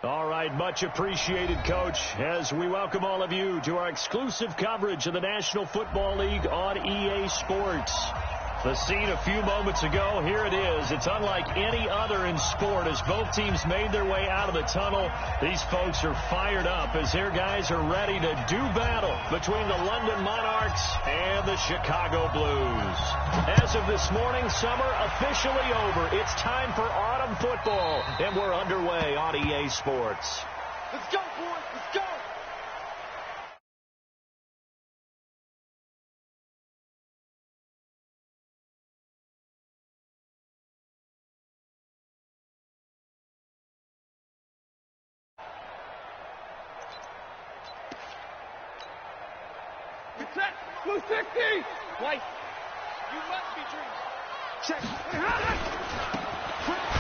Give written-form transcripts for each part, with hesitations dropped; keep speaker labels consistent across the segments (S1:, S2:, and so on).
S1: All right, much appreciated, Coach, as we welcome all of you to our exclusive coverage of the National Football League on EA Sports. The scene a few moments ago, here it is. It's unlike any other in sport as both teams made their way out of the tunnel. These folks are fired up as their guys are ready to do battle between the London Monarchs and the Chicago Blues. As of this morning, summer officially over. It's time for autumn football, and we're underway on EA Sports.
S2: Let's go, boys. Let's go. Set. Blue 60. White. You must be dreaming. Check.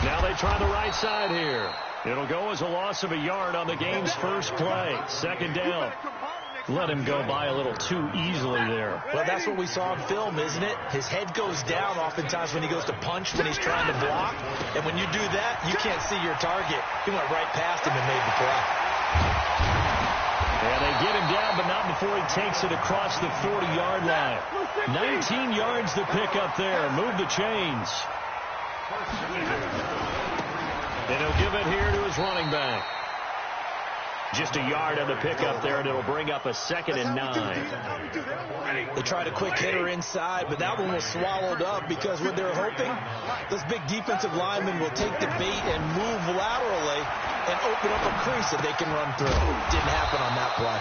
S1: Now they try the right side here. It'll go as a loss of a yard on the game's first play. Second down. Let him go by a little too easily there.
S3: Well, that's what we saw on film, isn't it? His head goes down oftentimes when he goes to punch, when he's trying to block. And when you do that, you can't see your target. He went right past him and made the play.
S1: And they get him down, but not before he takes it across the 40-yard line. 19 yards to pick up there. Move the chains. And he'll give it here to his running back. Just a yard on the pickup there, and it'll bring up a 2nd and 9.
S3: They tried a quick hitter inside, but that one was swallowed up because what they're hoping, those big defensive linemen will take the bait and move laterally and open up a crease that they can run through. Didn't happen on that play.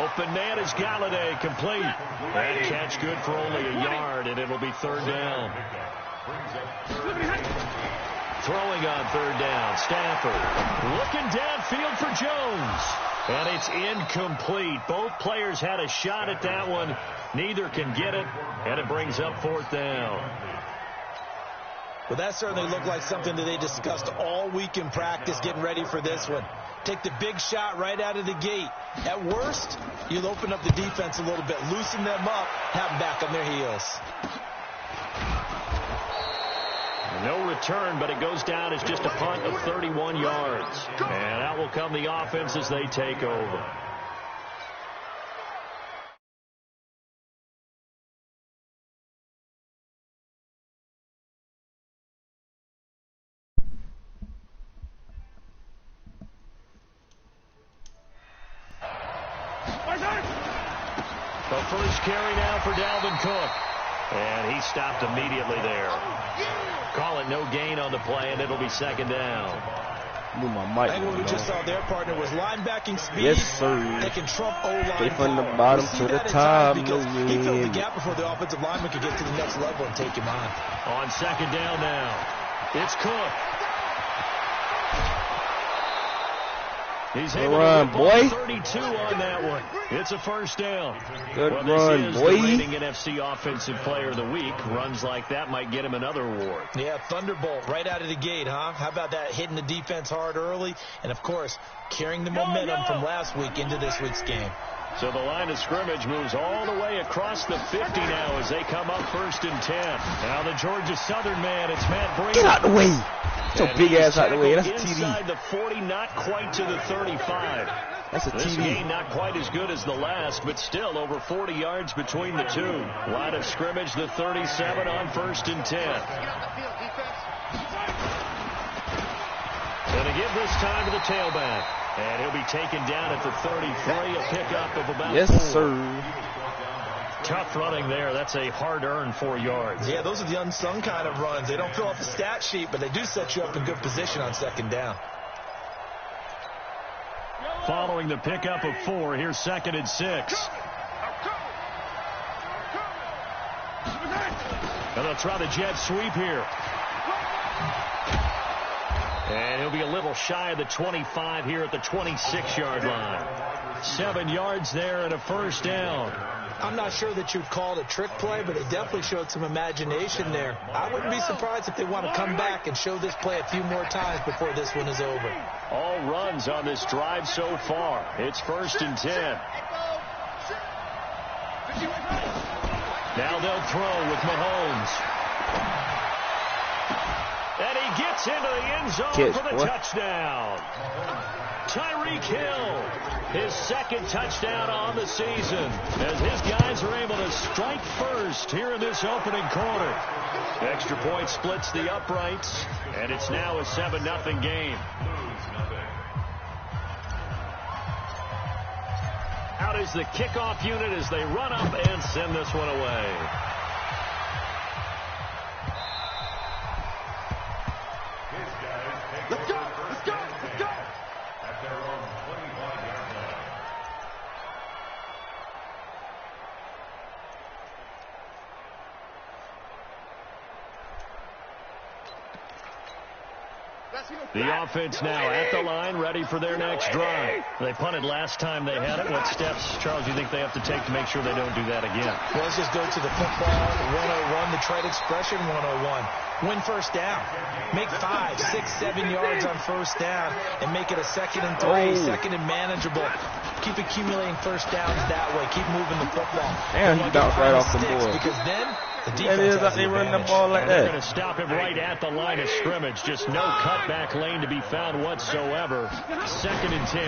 S1: Open man is Galladay, complete. That catch good for only a yard, and it'll be 3rd down. Throwing on 3rd down, Stafford looking downfield for Jones. And it's incomplete. Both players had a shot at that one. Neither can get it, and it brings up 4th down.
S3: Well, that certainly looked like something that they discussed all week in practice getting ready for this one. Take the big shot right out of the gate. At worst, you'll open up the defense a little bit, loosen them up, have them back on their heels.
S1: No return, but it goes down as just a punt of 31 yards. And out will come the offense as they take over. The first carry now for Dalvin Cook. And he stopped immediately there. Call it no gain on the play, and it'll be 2nd down.
S4: Move my mic.
S3: I think what we just saw their partner was linebacking speed.
S4: Yes, sir.
S3: That can trump O-line.
S4: Stay from the bottom to the top.
S3: He filled the gap before the offensive lineman could get to the next level and take him on.
S1: On 2nd down now, it's Cook. He's able to
S4: boy.
S1: 32 on that one. It's a 1st down.
S4: Good
S1: well,
S4: run,
S1: this is
S4: boy.
S1: the reigning NFC Offensive Player of the Week. Runs like that might get him another award.
S3: Yeah, thunderbolt right out of the gate, huh? How about that, hitting the defense hard early? And, of course, carrying the momentum from last week into this week's game.
S1: So the line of scrimmage moves all the way across the 50 now as they come up 1st and 10. Now the Georgia Southern man, it's Matt Brady.
S4: Get out the way. Get your big ass out the way. That's a TD.
S1: Inside the 40, not quite to the 35.
S4: That's a
S1: This
S4: TD.
S1: game not quite as good as the last, but still over 40 yards between the two. Line of scrimmage, the 37 on 1st and 10. Going to give this time to the tailback. And he'll be taken down at the 33, a pickup of about 4.
S4: Sir.
S1: Tough running there. That's a hard-earned 4 yards.
S3: Yeah, those are the unsung kind of runs. They don't fill out the stat sheet, but they do set you up in good position on 2nd down.
S1: Following the pickup of 4, here's 2nd and 6. And they'll try the jet sweep here. And he'll be a little shy of the 25 here at the 26-yard line. 7 yards there and a 1st down.
S3: I'm not sure that you'd call it a trick play, but it definitely showed some imagination there. I wouldn't be surprised if they want to come back and show this play a few more times before this one is over.
S1: All runs on this drive so far. It's 1st and 10. Now they'll throw with Mahomes. And he gets into the end zone for the touchdown. Tyreek Hill, his second touchdown on the season, as his guys are able to strike first here in this opening quarter. Extra point splits the uprights, and it's now a 7-0 game. Out is the kickoff unit as they run up and send this one away.
S2: Let's go, let's go, let's go.
S5: At their own 25-yard line.
S1: The offense now at the line, ready for their next drive. They punted last time they had it. What steps, Charles, do you think they have to take to make sure they don't do that again?
S3: Well, let's just go to the football 101, the trade expression 101. Win first down. Make 5, 6, 7 yards on first down and make it a 2nd and 3, second and manageable. Keep accumulating first downs that way. Keep moving the football.
S4: And he bounced right off the board.
S3: Because then the defense
S4: That is
S3: has
S4: like they
S3: the
S4: run the
S3: advantage.
S4: ball like
S1: They're
S4: that.
S1: going to stop him right at the line of scrimmage. Just no cutback lane to be found whatsoever. 2nd and 10.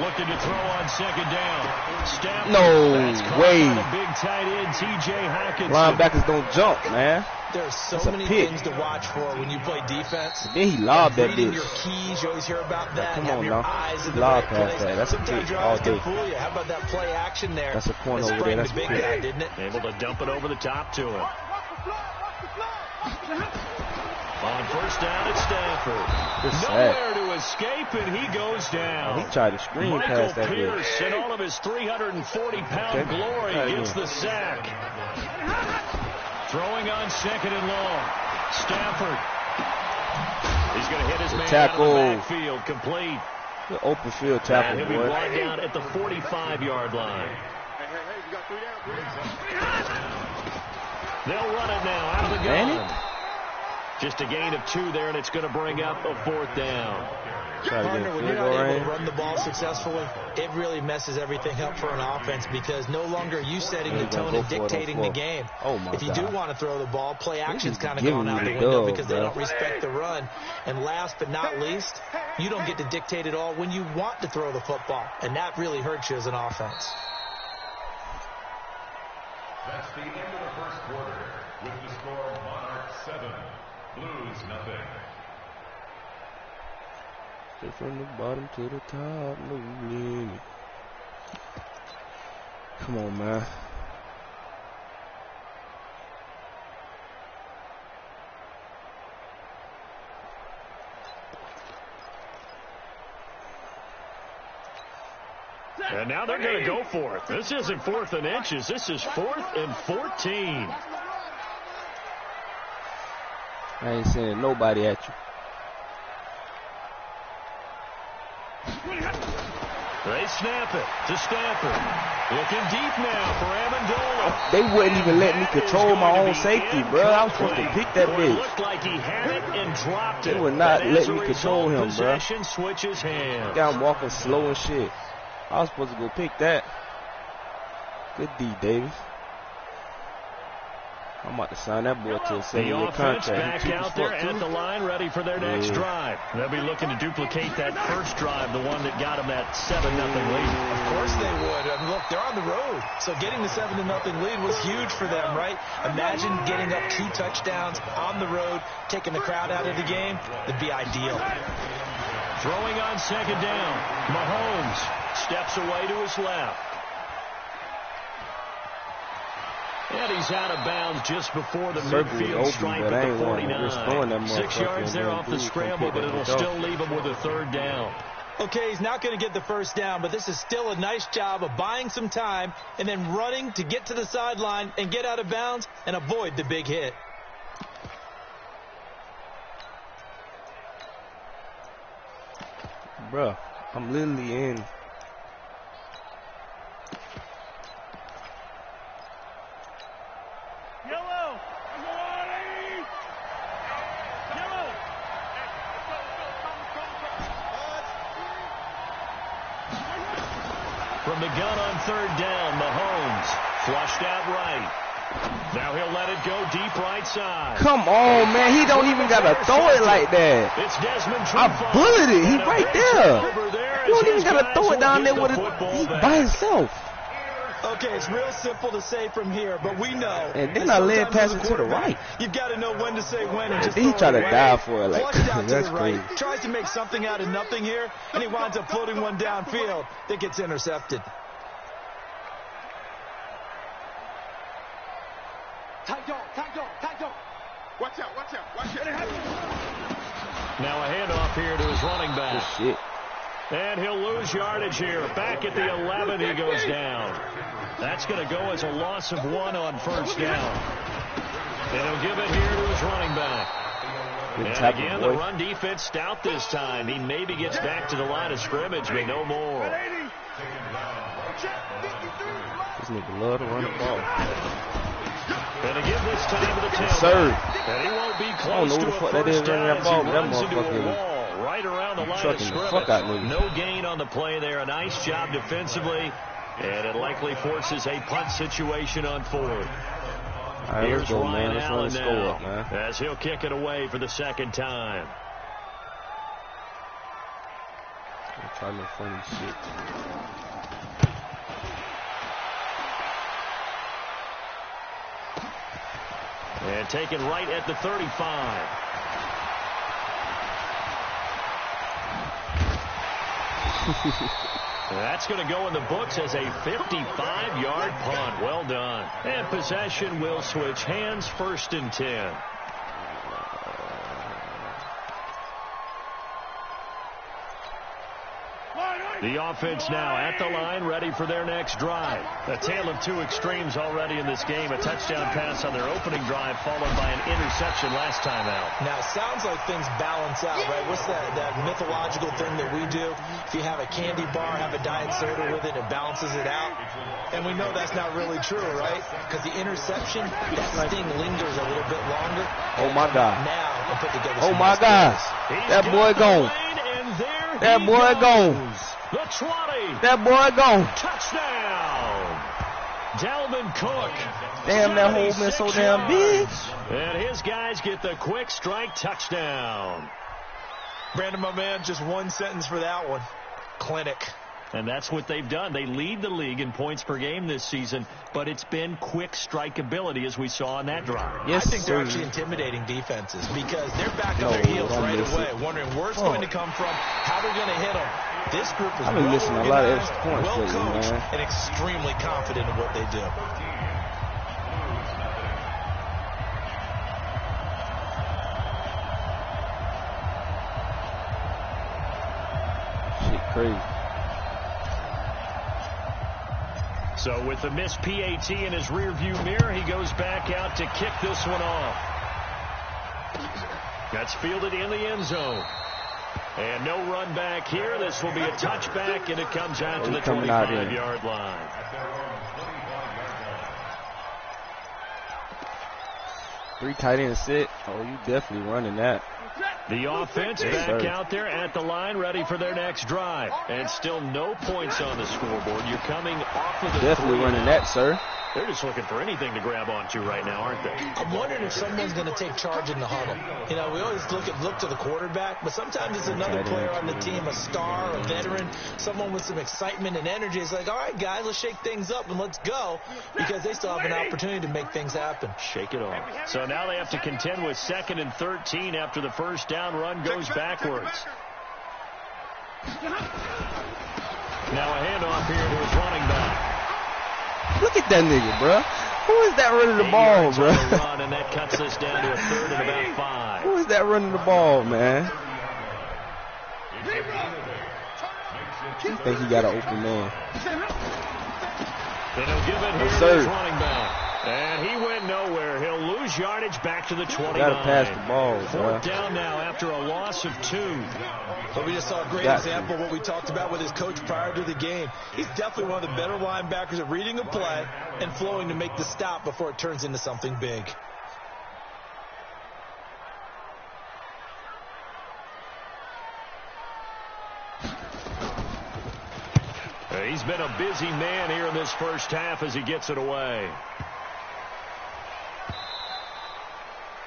S1: Looking to throw on 2nd down. Stafford.
S4: No
S1: That's caught
S4: way.
S1: by the big tight end, T.J. Hockenson.
S4: Linebackers don't jump, man.
S3: There's so
S4: That's a
S3: many
S4: pick.
S3: things to watch for when you play defense.
S4: Then he lobbed that
S3: Reading
S4: bitch.
S3: your keys, you always hear about that.
S4: Come
S3: Have
S4: on
S3: your
S4: now.
S3: eyes in the
S4: Lob
S3: right
S4: past
S3: place.
S4: that. That's a
S3: Sometimes
S4: pick
S3: your
S4: all
S3: eyes can
S4: day.
S3: fool you. How about that play action there?
S4: That's a corner
S3: It
S4: over
S3: sprang
S4: there.
S3: the
S4: That's a
S3: big
S4: pick.
S3: guy, didn't it?
S1: Able to dump it over the top to him. On first down, it's Stafford.
S4: Good sack.
S1: Nowhere to escape, and he goes down.
S4: He tried to screen
S1: Michael
S4: past that bitch.
S1: Pierce, in all of his 340-pound
S4: Okay.
S1: glory,
S4: Try
S1: gets
S4: again.
S1: the sack. Throwing on 2nd and long. Stafford. He's going to hit his man
S4: tackle.
S1: out of the backfield, complete.
S4: Good open field
S1: And
S4: tackle,
S1: he'll be
S4: boy.
S1: brought down at the 45-yard line.
S2: Hey, you got 3 down.
S1: They'll run it now out of the
S4: Ran
S1: gun. Just a gain of 2 there, and it's going to bring up a 4th down.
S4: Try to get
S3: Partner,
S4: a
S3: when
S4: field
S3: you're not
S4: goal
S3: able
S4: range.
S3: to run the ball successfully, it really messes everything up for an offense because no longer are you setting the
S4: He's gonna
S3: tone
S4: go
S3: and
S4: for it on
S3: dictating the
S4: 4th.
S3: game.
S4: Oh, my
S3: If you do
S4: God.
S3: want to throw the ball, play action's kind of
S4: giving
S3: gone out
S4: you
S3: the
S4: the
S3: window
S4: dub,
S3: because they
S4: bro.
S3: don't respect the run. And last but not least, you don't get to dictate it all when you want to throw the football, and that really hurts you as an offense.
S5: That's the end of the first quarter with the score Monarchs 7, Blues 0.
S4: From the bottom to the top, no limit. Come on, man.
S1: And now they're going to go for it. This isn't 4th and inches. This is 4th and 14.
S4: I ain't sending nobody at you.
S1: They snap it to Stafford. Looking deep now for Amendola.
S4: They wouldn't even let me control my own safety, bro. I was supposed to pick that
S1: It
S4: bitch.
S1: looked like he had it and dropped it.
S4: They would not
S1: And
S4: let
S1: as a
S4: me control
S1: result,
S4: him, bro.
S1: possession switches hands.
S4: Got him walking slow and shit. I was supposed to go pick that. Good D, Davis. I'm about to sign that boy to a
S1: The
S4: 7-year
S1: offense
S4: contract.
S1: back out there at the line, ready for their next
S4: Yeah.
S1: drive. They'll be looking to duplicate that first drive, the one that got them that 7-0 lead.
S3: Of course they would. I mean, look, they're on the road. So getting the 7-0 lead was huge for them, right? Imagine getting up 2 touchdowns on the road, taking the crowd out of the game. That'd be ideal.
S1: Throwing on 2nd down. Mahomes steps away to his left. And he's out of bounds just before the
S4: Circle was
S1: midfield
S4: open,
S1: stripe
S4: but I
S1: at
S4: ain't
S1: the
S4: wanna risk throwing that
S1: 49. 6
S4: motherfucker
S1: yards there
S4: and
S1: off the
S4: then dude
S1: scramble,
S4: come
S1: but
S4: pick
S1: it'll
S4: that bitch
S1: still
S4: off.
S1: leave him with a 3rd down.
S3: Okay, he's not going to get the first down, but this is still a nice job of buying some time and then running to get to the sideline and get out of bounds and avoid the big hit.
S4: Bruh, I'm literally in.
S2: Yellow. Yellow.
S1: From the gun on 3rd down, Mahomes flushed out right. Now he'll let it go deep right side.
S4: Come on, man. He don't even got to throw it like that.
S1: It's Desmond
S4: I bullied it. He right there. You don't even got to throw it down there with it by himself.
S3: Okay, it's real simple to say from here, but we know.
S4: And then I led past it to the right.
S3: You've got to know when to say when and just
S4: he tried to dive for it. Like,
S3: flush it out to
S4: that's
S3: the right.
S4: crazy.
S3: Tries to make something out of nothing here, and he winds up floating one downfield that gets intercepted.
S2: Tight dog. Watch out.
S1: Now a handoff here to his running back.
S4: Good shit.
S1: And he'll lose yardage here. Back at the 11, he goes down. That's going to go as a loss of 1 on first down. And he'll give it here to his running back.
S4: Good
S1: And again, the run defense stout this time. He maybe gets back to the line of scrimmage, but no more.
S4: This nigga love to run the ball.
S1: And again this time to the tail.
S4: Sir.
S1: And he won't be
S4: I don't
S1: close
S4: know
S1: to
S4: who the
S1: a
S4: fuck that is
S1: first
S4: running
S1: down
S4: that
S1: as
S4: ball.
S1: he
S4: That
S1: runs into a
S4: motherfucker
S1: wall right around the line of
S4: trucking the
S1: scrimmage.
S4: fuck out niggas.
S1: No gain on the play there. A nice job defensively. And it likely forces a punt situation on 4th.
S4: All right,
S1: Here's
S4: let's go,
S1: Ryan
S4: man. Let's run
S1: Allen
S4: the score
S1: now,
S4: up, man.
S1: as he'll kick it away for the second time.
S4: I'm trying to funny shit.
S1: And taken right at the 35. That's going to go in the books as a 55-yard punt. Well done. And possession will switch hands, 1st and 10. The offense now at the line, ready for their next drive. A tale of 2 extremes already in this game. A touchdown pass on their opening drive, followed by an interception last time out.
S3: Now, it sounds like things balance out, right? What's that mythological thing that we do? If you have a candy bar, have a diet soda with it, it balances it out. And we know that's not really true, right? Because the interception, that sting lingers a little bit longer.
S4: Oh, my God.
S3: Now, we'll put together
S4: Oh, my God. That boy gone. That boy gone.
S1: The 20.
S4: That boy gone.
S1: Touchdown. Dalvin Cook.
S4: Damn, that hole been so damn big.
S1: And his guys get the quick strike touchdown.
S3: Brandon, my man, just one sentence for that one. Clinic.
S1: And that's what they've done. They lead the league in points per game this season, but it's been quick strike ability as we saw on that drive.
S3: Yes, I think they're actually intimidating defenses because they're back on their heels right away, wondering where it's going to come from, how they're going to hit them. This group is
S4: been missing a lot of extra points
S3: well
S4: lately,
S3: coached,
S4: man.
S3: and extremely confident in what they do.
S4: Shit crazy.
S1: So with the missed PAT in his rearview mirror, he goes back out to kick this one off. That's fielded in the end zone. And no run back here. This will be a touchback, and it comes out to the 25-yard line.
S4: Three tight end sit. Oh, you definitely running that.
S1: The offense back out there at the line, ready for their next drive. And still no points on the scoreboard. You're coming off of the
S4: definitely running that, sir.
S1: They're just looking for anything to grab onto right now, aren't they?
S3: I'm wondering if someone's going to take charge in the huddle. You know, we always look to the quarterback, but sometimes it's another player on the team, a star, a veteran, someone with some excitement and energy. It's like, all right, guys, let's shake things up and let's go, because they still have an opportunity to make things happen.
S1: Shake it off. So now they have to contend with 2nd and 13 after the first down run goes backwards. Now a handoff here to his running back.
S4: Look at that nigga, bro. Who is that running the ball, bro?
S1: Run, and that cuts us down to a 3rd and about 5.
S4: Who is that running the ball, man? I think he got an open man.
S1: Then he'll give it here to his running back. And he went nowhere. He'll lose yardage back to the 29.
S4: Gotta pass the ball, bro.
S1: 4th down now after a loss of 2.
S3: But we just saw a great example of what we talked about with his coach prior to the game. He's definitely one of the better linebackers at reading a play and flowing to make the stop before it turns into something big.
S1: He's been a busy man here in this first half as he gets it away.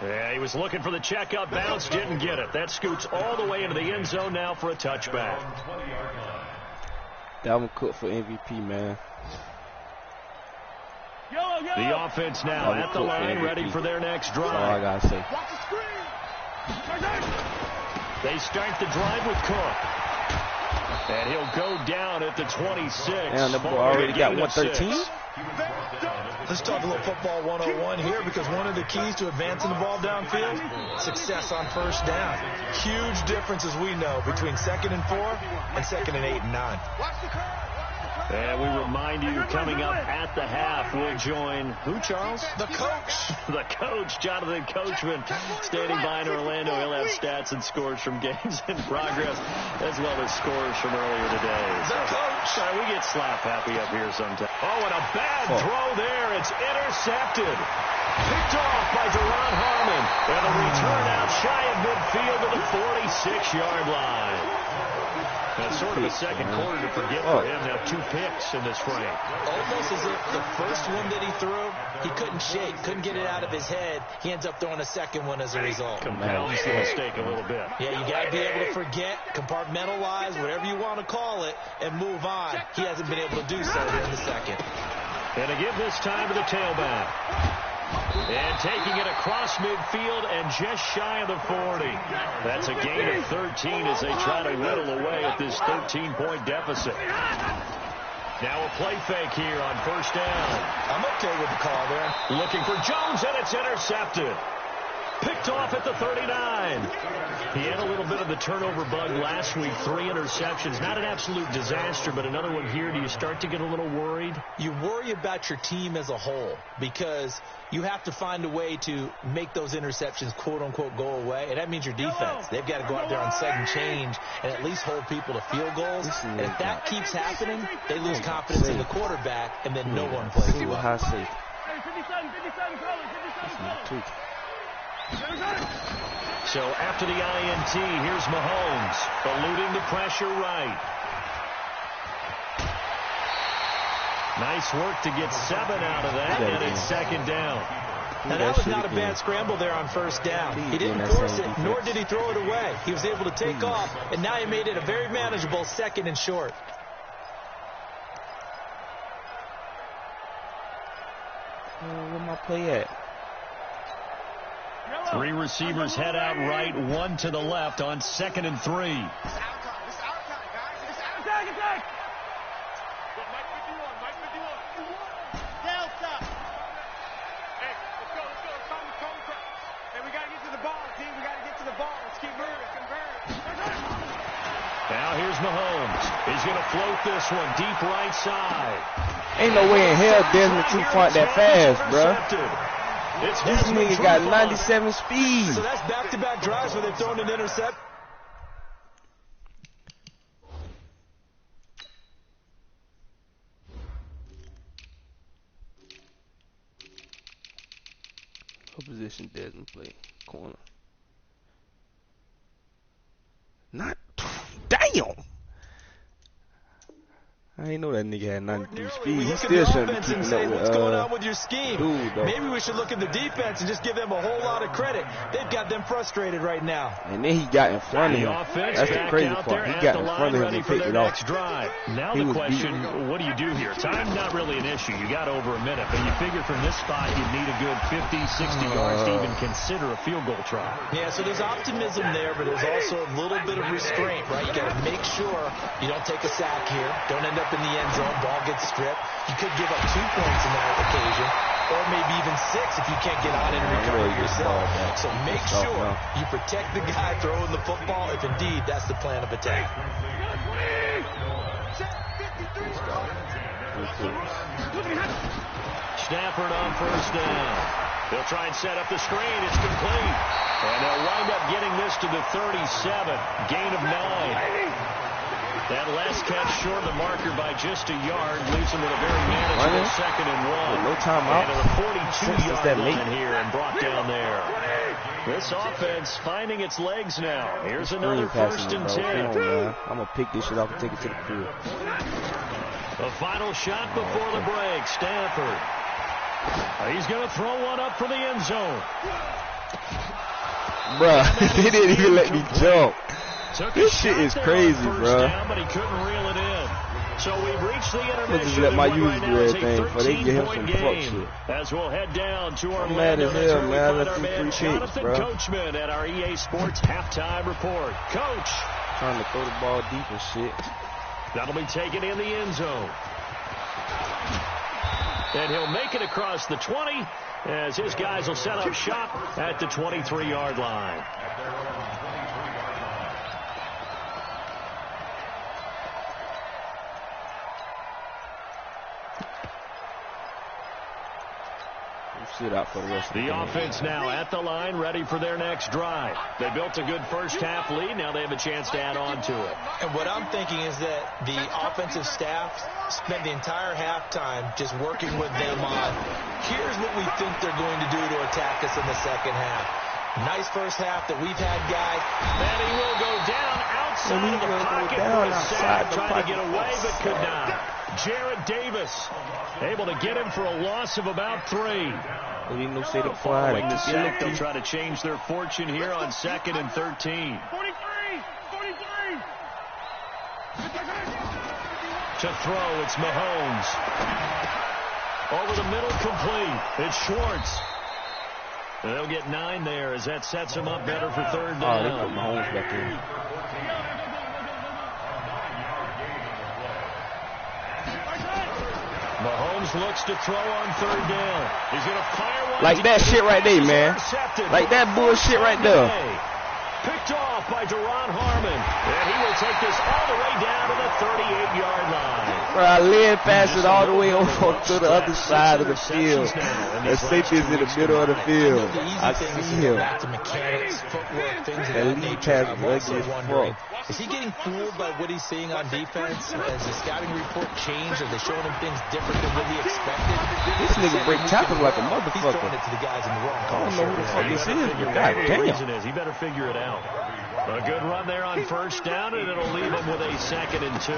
S1: Yeah, he was looking for the checkup bounce, didn't get it. That scoots all the way into the end zone now for a touchback.
S4: Dalvin Cook for MVP, man.
S1: The offense now at the line, ready for their next drive.
S4: That's all I gotta say.
S1: They start the drive with Cook. And he'll go down at the 26.
S4: And the boy already got 113.
S3: Let's talk a little football 101 here, because one of the keys to advancing the ball downfield, success on first down. Huge difference, as we know, between 2nd and 4 and 2nd and 8 and 9.
S1: And we remind you, coming up at the half, we'll join who, Charles?
S3: The coach.
S1: The coach, Jonathan Coachman, standing by in Orlando. He'll have stats and scores from games in progress, as well as scores from earlier today.
S3: The coach.
S1: We get slap happy up here sometimes. Oh, and a bad throw there. It's intercepted. Picked off by Deron Harmon. And a return out shy of midfield to the 46-yard line. That's sort of a second quarter to forget for him. Now 2 picks in this frame.
S3: Almost as if the first one that he threw, he couldn't shake, couldn't get it out of his head. He ends up throwing a second one as a result.
S1: Compounds the mistake a little bit.
S3: Yeah, you got to be able to forget, compartmentalize, whatever you want to call it, and move on. He hasn't been able to do so here in the second.
S1: And to give this time to the tailback. And taking it across midfield and just shy of the 40. That's a gain of 13 as they try to whittle away at this 13-point deficit. Now a play fake here on first down.
S3: I'm okay with the call there.
S1: Looking for Jones, and it's intercepted. Picked off at the 39. He had a little bit of the turnover bug last week. 3 interceptions. Not an absolute disaster, but another one here. Do you start to get a little worried?
S3: You worry about your team as a whole, because you have to find a way to make those interceptions, quote-unquote, go away. And that means your defense. They've got to go out there on second change and at least hold people to field goals. And if that keeps happening, they lose confidence in the quarterback, and then no one plays well.
S4: High safety.
S1: So after the INT, here's Mahomes, eluding the pressure right. Nice work to get 7 out of that, and it's second down.
S3: Now, that was not a bad scramble there on first down. He didn't force it, nor did he throw it away. He was able to take off, and now he made it a very manageable 2nd and short.
S4: Where my play at?
S1: 3 receivers head out right, 1 to the left on 2nd and 3. Now here's Mahomes. He's going to float this one deep right side.
S4: Ain't no way in hell Desmond 2 point that fast, bro. This nigga got 97 speed.
S3: So that's back-to-back drives where they've thrown an intercept.
S4: What position Desmond play? Corner. Not. Damn. I didn't know that nigga had 93 speed. He still shouldn't be keeping up with,
S3: what's going on with your scheme?
S4: Dude,
S3: maybe we should look at the defense and just give them a whole lot of credit. They've got them frustrated right now.
S4: And then he got in front of him. That's the crazy part. He got in front of him and picked it off.
S1: Now the question, what do you do here? Time's not really an issue. You got over a minute, but you figure from this spot you'd need a good 50, 60 yards to even consider a field goal try.
S3: Yeah, so there's optimism there, but there's also a little bit of restraint, right? You got to make sure you don't take a sack here. Don't end up in the end zone. Ball gets stripped. You could give up 2 points in that occasion, or maybe even 6 if you can't get on it and recover yourself. So make sure you protect the guy throwing the football if indeed that's the plan of attack.
S1: Stafford on first down. They'll try and set up the screen. It's complete. And they'll wind up getting this to the 37. Gain of 9. That last catch short of the marker by just a yard leaves him with a very manageable 2nd and 1.
S4: No timeout.
S1: And a 42-yard line here and brought down there. This offense finding its legs now. Here's another 1st and 10.
S4: I'm going to pick this shit off and take it to the field.
S1: The final shot before the break. Stafford. He's going to throw one up for the end zone.
S4: Bruh, they didn't even let me jump. This shit is crazy, bro.
S1: But he couldn't reel it in. So we've reached the
S4: I'm
S1: intermission.
S4: just let my
S1: and what
S4: users
S1: right
S4: do
S1: now is
S4: everything
S1: a
S4: before they get him some
S1: 13-point
S4: fuck
S1: game.
S4: shit.
S1: As we'll head down to our
S4: I'm mad as hell, man. I left
S1: our
S4: him
S1: man
S4: 3 picks,
S1: Jonathan
S4: bro.
S1: Coachman at our EA Sports halftime report. Coach.
S4: Trying to throw the ball deep and shit.
S1: That'll be taken in the end zone. And he'll make it across the 20 as his guys will set up shop at the 23-yard line.
S4: Sit out for the rest of the game.
S1: Offense now at the line, ready for their next drive. They built a good first-half lead. Now they have a chance to add on to it.
S3: And what I'm thinking is that the offensive staff spent the entire halftime just working with them on, here's what we think they're going to do to attack us in the second half. Nice first half that we've had, guys.
S1: And he will go down outside of the pocket for a sack, trying to get away but could not. Jared Davis able to get him for a loss of about 3.
S4: We didn't know say the fly.
S1: They'll try to change their fortune here on 2nd and 13.
S2: 43!
S1: To throw, it's Mahomes. Over the middle, complete. It's Schwartz. And they'll get 9 there as that sets him up better for 3rd down.
S4: Oh, they put Mahomes back in.
S1: Mahomes looks to throw on 3rd down. He's going to fire one.
S4: Like that shit right there, man. Like that bullshit right there.
S1: Picked off by Deron Harmon. And he will take this all the way down to the 38-yard line.
S4: Bro, I led past it all the way over to the other side of the field. That safety is in the middle of the field. I see him. That lead pass is ugly as fuck.
S3: Is he getting fooled by what he's seeing on defense? Has the scouting report changed? Are they showing him things different than what he expected?
S4: This nigga break tackles like a
S3: He's
S4: motherfucker.
S3: throwing it to the guys in the wrong
S4: I
S3: call.
S4: don't know who the fuck this is, but
S1: God
S4: goddamn.
S1: He better figure it out. A good run there on 1st down, and it'll leave him with a 2nd and 2.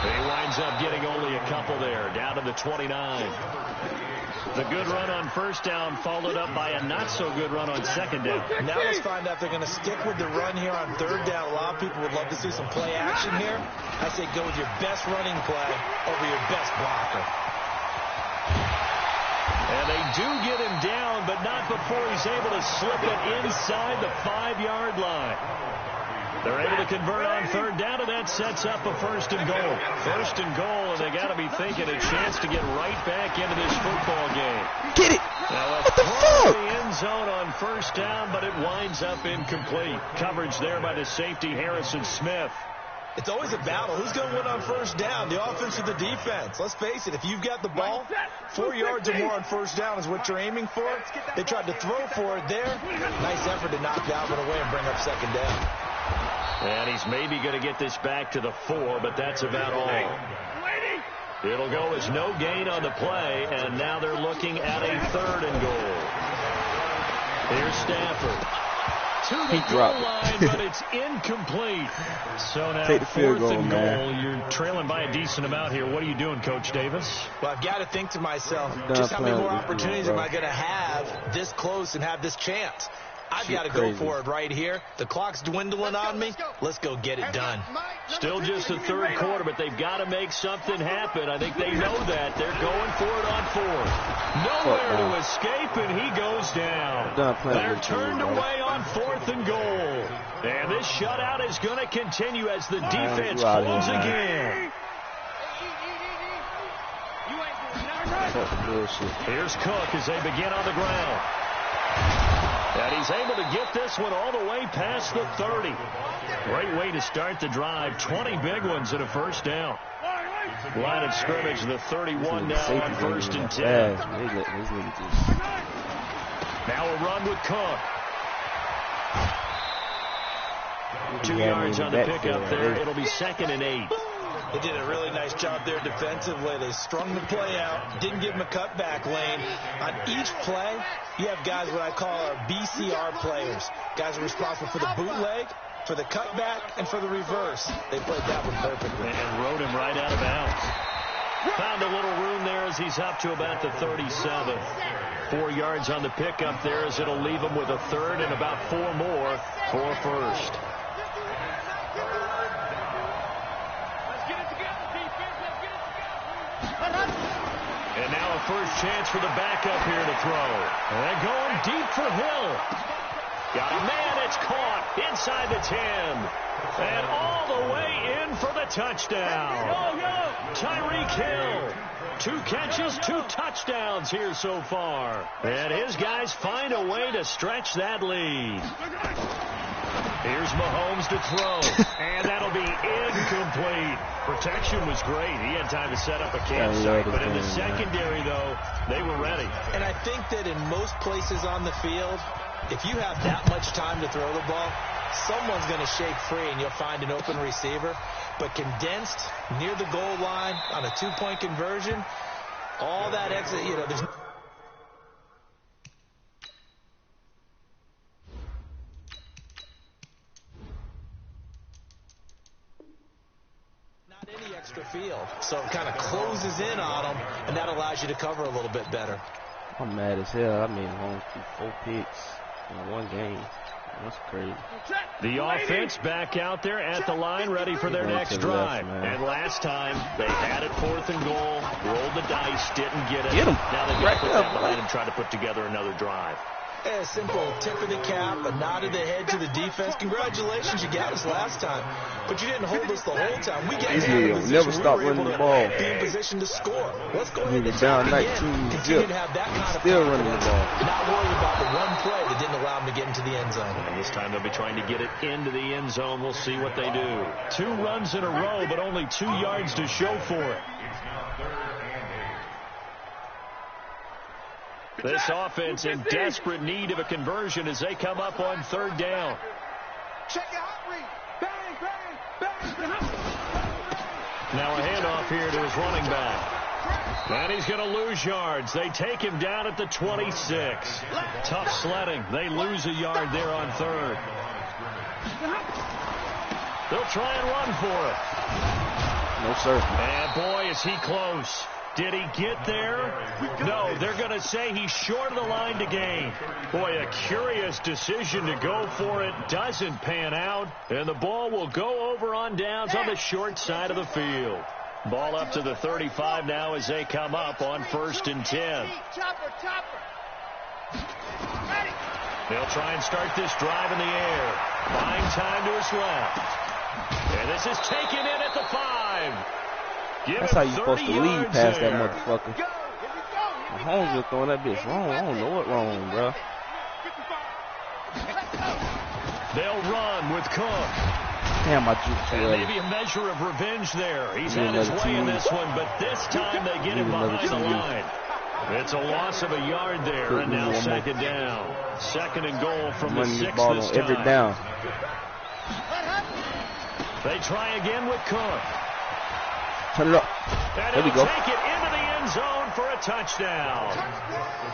S1: He winds up getting only a couple there, down to the 29. The good run on 1st down followed up by a not-so-good run on 2nd down.
S3: Now let's find out if they're going to stick with the run here on 3rd down. A lot of people would love to see some play action here. I say go with your best running play over your best blocker.
S1: And they do get him down, but not before he's able to slip it inside the 5-yard line. They're able to convert on 3rd down, and that sets up a 1st and goal. 1st and goal, and they got to be thinking a chance to get right back into this football game.
S4: Get it!
S1: Now
S4: What the fuck?
S1: the end zone on 1st down, but it winds up incomplete. Coverage there by the safety, Harrison Smith.
S3: It's always a battle. Who's going to win on 1st down, the offense or the defense? Let's face it, if you've got the ball, 4 yards or more on 1st down is what you're aiming for. They tried to throw for it there. Nice effort to knock Dalvin away and bring up 2nd down.
S1: And he's maybe going to get this back to the 4, but that's about all. It'll go as no gain on the play, and now they're looking at a 3rd and goal. Here's Stafford. To the goal line, but it's incomplete. So now
S4: Take the field
S1: 4th
S4: goal,
S1: and
S4: man.
S1: goal. You're trailing by a decent amount here. What are you doing, Coach Davis?
S3: Well, I've got to think to myself,
S4: Done
S3: just how many
S4: playing
S3: more
S4: with this
S3: opportunities
S4: dude,
S3: am
S4: bro.
S3: I going to have this close and have this chance? I've got to go
S4: crazy.
S3: for it right here. The clock's dwindling on me. Let's go get it done.
S1: Still just the 3rd quarter, but they've got to make something happen. I think they know that. They're going for it on 4th. Nowhere to escape, and he goes down. They're turned away on 4th and goal. And this shutout is going to continue as the defense holds again. Here's Cook as they begin on the ground. And he's able to get this one all the way past the 30. Great way to start the drive. 20 big ones and a 1st down. Line of scrimmage, the 31 now on 1st and 10. Now a run with Cook. 2 yards on the pickup there. It'll be 2nd and 8.
S3: They did a really nice job there defensively. They strung the play out, didn't give him a cutback lane. On each play, you have guys what I call our BCR players. Guys are responsible for the bootleg, for the cutback, and for the reverse. They played that one perfectly.
S1: And rode him right out of bounds. Found a little room there as he's up to about the 37. 4 yards on the pickup there, as it'll leave them with a third and about 4 more for first. And now a first chance for the backup here to throw. And going deep for Hill. Got a man, it's caught inside the 10. And all the way in for the touchdown. Tyreek Hill. 2 catches, 2 touchdowns here so far. And his guys find a way to stretch that lead. Here's Mahomes to throw. And that'll be incomplete. Protection was great. He had time to set up a campsite. But in the secondary, though, they were ready.
S3: And I think that in most places on the field, if you have that much time to throw the ball, someone's going to shake free and you'll find an open receiver. But condensed near the goal line on a 2-point conversion, all that exit, there's not any extra field. So it kind of closes in on them, and that allows you to cover a little bit better.
S4: I'm mad as hell. I made Mahomes through 4 picks in 1 game. That's crazy.
S1: The offense back out there at the line, ready for their next drive. And last time, they had it 4th and goal, rolled the dice, didn't get it.
S4: Get him.
S1: Now they've got to put that behind him, try to put together another drive.
S3: A simple tip of the cap, a nod of the head to the defense. Congratulations, you got us last time. But you didn't hold us the whole time. We got
S4: never stop running the ball.
S3: Be in position to score. Let's go ahead and
S4: down 19
S3: continue to have that kind of
S4: still running the ball.
S3: Not worried about the one play that didn't allow them to get into the end zone.
S1: And this time they'll be trying to get it into the end zone. We'll see what they do. 2 runs in a row, but only 2 yards to show for it. This offense in desperate need of a conversion as they come up on 3rd down.
S2: Check it out, Reed. Bang, bang, bang.
S1: Now a handoff here to his running back. And he's going to lose yards. They take him down at the 26. Tough sledding. They lose a yard there on 3rd. They'll try and run for it.
S4: No, sir.
S1: And boy, is he close. Did he get there? No, they're going to say he's short of the line to gain. Boy, a curious decision to go for it. Doesn't pan out. And the ball will go over on downs on the short side of the field. Ball up to the 35 now as they come up on 1st and 10. They'll try and start this drive in the air. Buying time to his left. And this is taken in at the 5.
S4: That's how you're supposed to lead past that motherfucker. Mahomes was throwing that bitch wrong. I don't know what wrong, bro.
S1: They'll run with Cook.
S4: Damn, I juked too early.
S1: Maybe a measure of revenge there. He's had his way in this one, but this time they get him behind the line. It's a loss of a yard there, and now 2nd down. 2nd and goal from the 6 this time.
S4: Every down.
S1: They try again with Cook.
S4: Turn it up.
S1: And
S4: there we go.
S1: Take it into the end zone for a touchdown.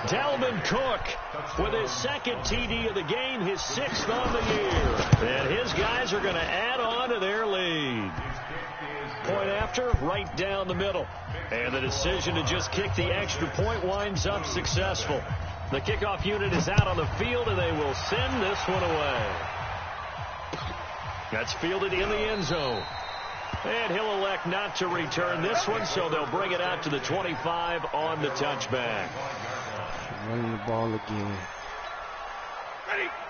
S1: Dalvin Cook with his 2nd TD of the game, his 6th on the year. And his guys are going to add on to their lead. Point after, right down the middle. And the decision to just kick the extra point winds up successful. The kickoff unit is out on the field, and they will send this one away. That's fielded in the end zone. And he'll elect not to return this one, so they'll bring it out to the 25 on the touchback.
S4: Running the ball again.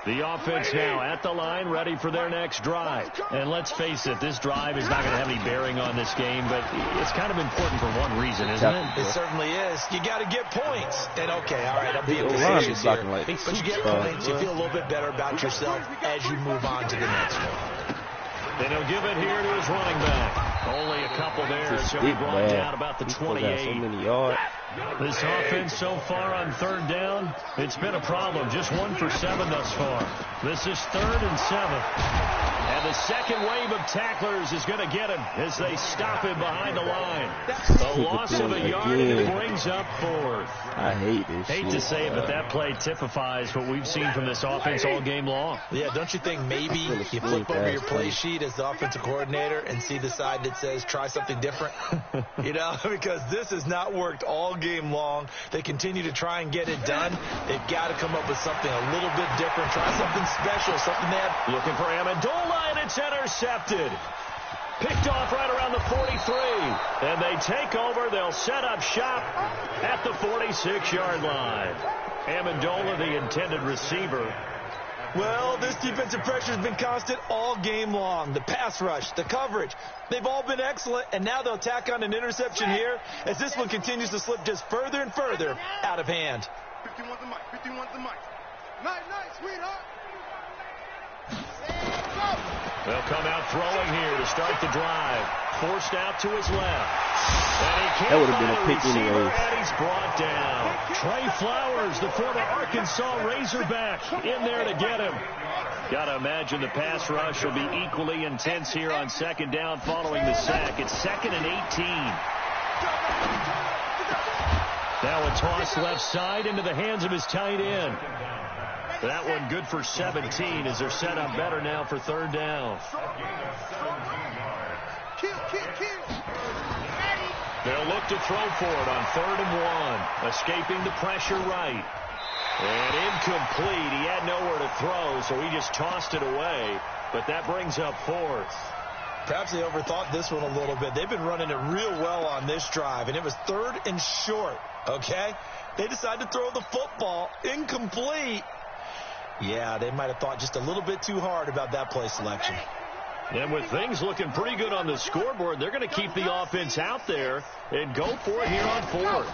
S1: The offense now at the line, ready for their next drive. And let's face it, this drive is not going to have any bearing on this game, but it's kind of important for one reason, isn't it?
S3: It certainly is. You got to get points. And okay, all right, I'm being facetious here. But you get points, you feel a little bit better about yourself as you move on to the next one.
S1: And he'll give it here to his running back. Only a couple there. So he brought down about the 28.
S4: So many yards.
S1: This offense so far on 3rd down, it's been a problem. Just 1 for 7 thus far. This is 3rd and 7. And the second wave of tacklers is going to get him as they stop him behind the line. A loss of a yard, and it brings up 4th.
S4: I hate this
S1: Hate to say it, but that play typifies what we've seen from this offense all game long.
S3: Yeah, don't you think maybe you flip over your play sheet as the offensive coordinator and see the side that says try something different? You know, because this has not worked all game long. They continue to try and get it done. They've got to come up with something a little bit different. Try something special, something they have.
S1: Looking for Amendola, and it's intercepted. Picked off right around the 43. And they take over. They'll set up shop at the 46-yard line. Amendola, the intended receiver.
S3: Well, this defensive pressure has been constant all game long. The pass rush, the coverage, they've all been excellent, and now they'll tack on an interception here as this one continues to slip just further and further out of hand.
S2: 51 the mic, 51 the mic. Night, sweetheart.
S1: They'll come out throwing here to start the drive. Forced out to his left. And he can't
S4: That would have been a pick
S1: receiver,
S4: anyway.
S1: and he's brought down. Trey Flowers, the former Arkansas Razorback, in there to get him. Got to imagine the pass rush will be equally intense here on 2nd down following the sack. It's 2nd and 18. Now a toss left side into the hands of his tight end. That one good for 17 as they're set up better now for 3rd down. They'll look to throw for it on 3rd and 1. Escaping the pressure right. And incomplete. He had nowhere to throw, so he just tossed it away. But that brings up 4th.
S3: Perhaps they overthought this one a little bit. They've been running it real well on this drive, and it was 3rd and short, okay? They decided to throw the football incomplete. Yeah, they might have thought just a little bit too hard about that play selection.
S1: And with things looking pretty good on the scoreboard, they're going to keep the offense out there and go for it here on 4th.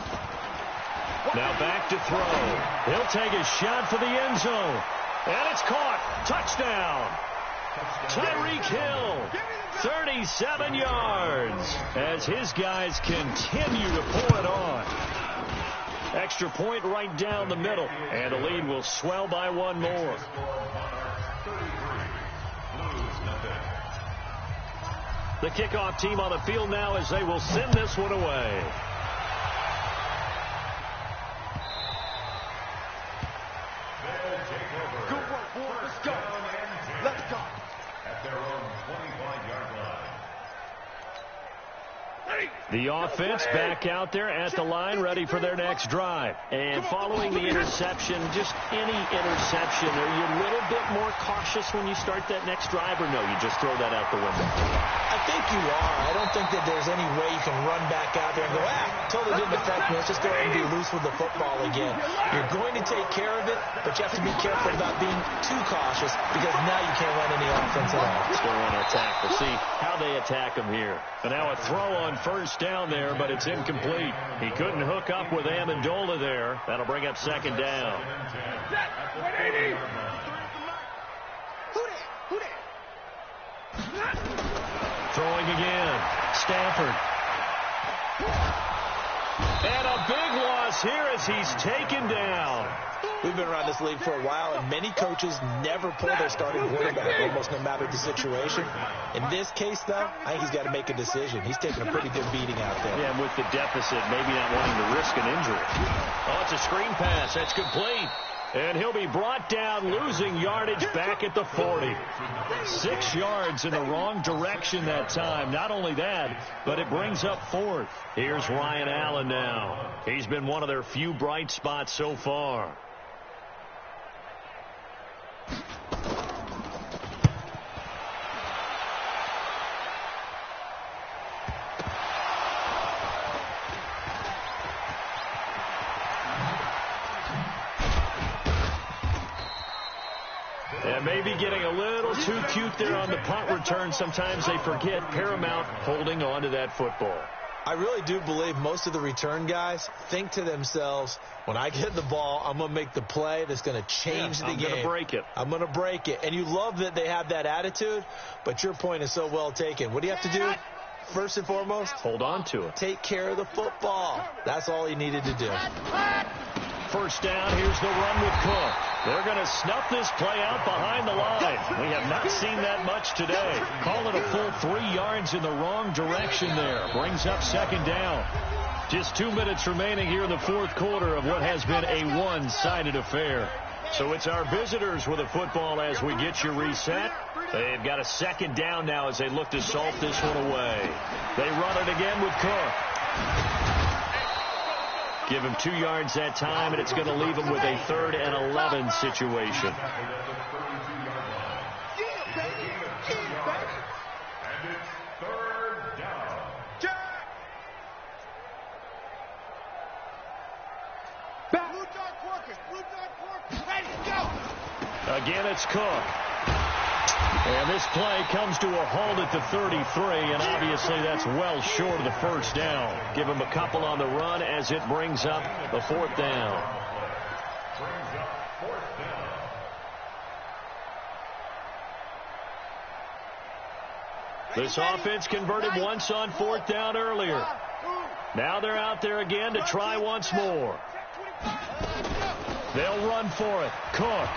S1: Now back to throw. He'll take a shot for the end zone. And it's caught. Touchdown. Tyreek Hill, 37 yards, as his guys continue to pull it on. Extra point right down the middle, and the lead will swell by 1 more. The kickoff team on the field now as they will send this one away.
S2: Good work, boy. Let's go. Let's go.
S5: At their own 25-yard line.
S1: The offense back out there at the line, ready for their next drive. And following the interception, just any interception, are you a little bit more cautious when you start that next drive, or no, you just throw that out the window?
S3: I think you are. I don't think that there's any way you can run back out there and go, totally didn't affect me. Let's just go ahead and be loose with the football again. You're going to take care of it, but you have to be careful about being too cautious because now you can't run any offense at all.
S1: Still want to attack. We'll see how they attack him here. And now a throw on 1st down there, but it's incomplete. He couldn't hook up with Amendola there. That'll bring up 2nd down. Throwing again. Stafford. And a big loss here as he's taken down.
S3: We've been around this league for a while, and many coaches never pull their starting quarterback, almost no matter the situation. In this case, though, I think he's got to make a decision. He's taking a pretty good beating out there.
S1: Yeah, and with the deficit, maybe not wanting to risk an injury. Oh, it's a screen pass. That's complete. And he'll be brought down, losing yardage back at the 40. 6 yards in the wrong direction that time. Not only that, but it brings up 4th. Here's Ryan Allen now. He's been one of their few bright spots so far. And maybe getting a little too cute there on the punt return. Sometimes they forget paramount holding on to that football.
S3: I really do believe most of the return guys think to themselves, when I get the ball, I'm going to make the play that's going to change the game.
S1: I'm going to break it.
S3: I'm going to break it. And you love that they have that attitude, but your point is so well taken. What do you have to do? First and foremost,
S1: hold on to it.
S3: Take care of the football. That's all he needed to do.
S1: 1st down. Here's the run with Cook. They're going to snuff this play out behind the line. We have not seen that much today. Call it a full 3 yards in the wrong direction there. Brings up second down. Just 2 minutes remaining here in the fourth quarter of what has been a one-sided affair. So it's our visitors with the football as we get you reset. They've got a second down now as they look to salt this one away. They run it again with Cook. Give him 2 yards that time, and it's going to leave him with a 3rd and 11 situation. Again, it's Cook. And this play comes to a halt at the 33, and obviously that's well short of the first down. Give him a couple on the run as it brings up the 4th down. This offense converted once on 4th down earlier. Now they're out there again to try once more. They'll run for it. Cook.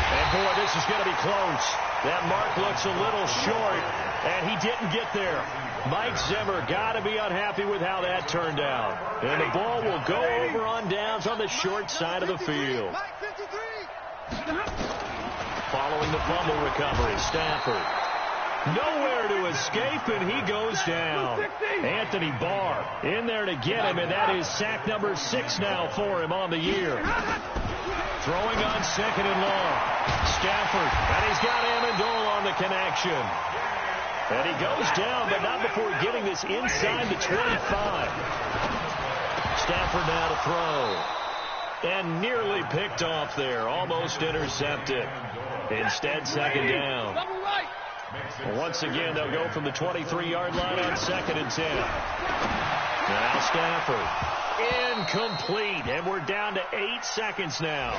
S1: And, boy, this is going to be close. That mark looks a little short, and he didn't get there. Mike Zimmer got to be unhappy with how that turned out. And the ball will go over on downs on the short side of the field. Following the fumble recovery, Stafford. Nowhere to escape, and he goes down. Anthony Barr in there to get him, and that is sack number 6 now for him on the year. Throwing on 2nd and long. Stafford, and he's got Amendola on the connection. And he goes down, but not before getting this inside the 25. Stafford now to throw. And nearly picked off there. Almost intercepted. Instead, 2nd down. Once again, they'll go from the 23-yard line on 2nd and 10. Now Stafford. Incomplete, and we're down to 8 seconds now.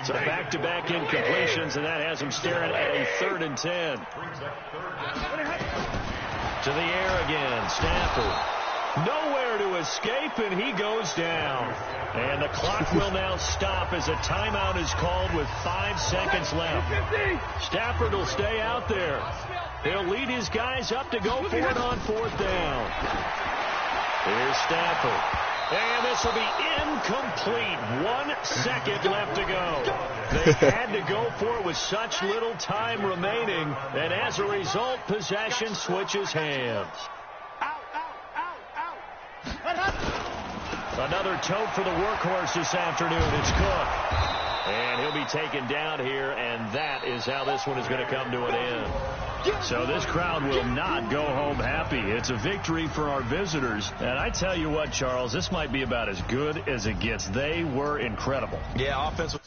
S1: So back-to-back incompletions, and that has him staring at a 3rd and 10. To the air again, Stafford. Nowhere to escape, and he goes down. And the clock will now stop as a timeout is called with 5 seconds left. Stafford will stay out there. He'll lead his guys up to go for it on 4th down. Here's Stafford. And this will be incomplete. 1 second left to go. They had to go for it with such little time remaining. And as a result, possession switches hands. Another tote for the workhorse this afternoon. It's Cook. And he'll be taken down here, and that is how this one is going to come to an end. So this crowd will not go home happy. It's a victory for our visitors. And I tell you what, Charles, this might be about as good as it gets. They were incredible.
S3: Yeah, offense.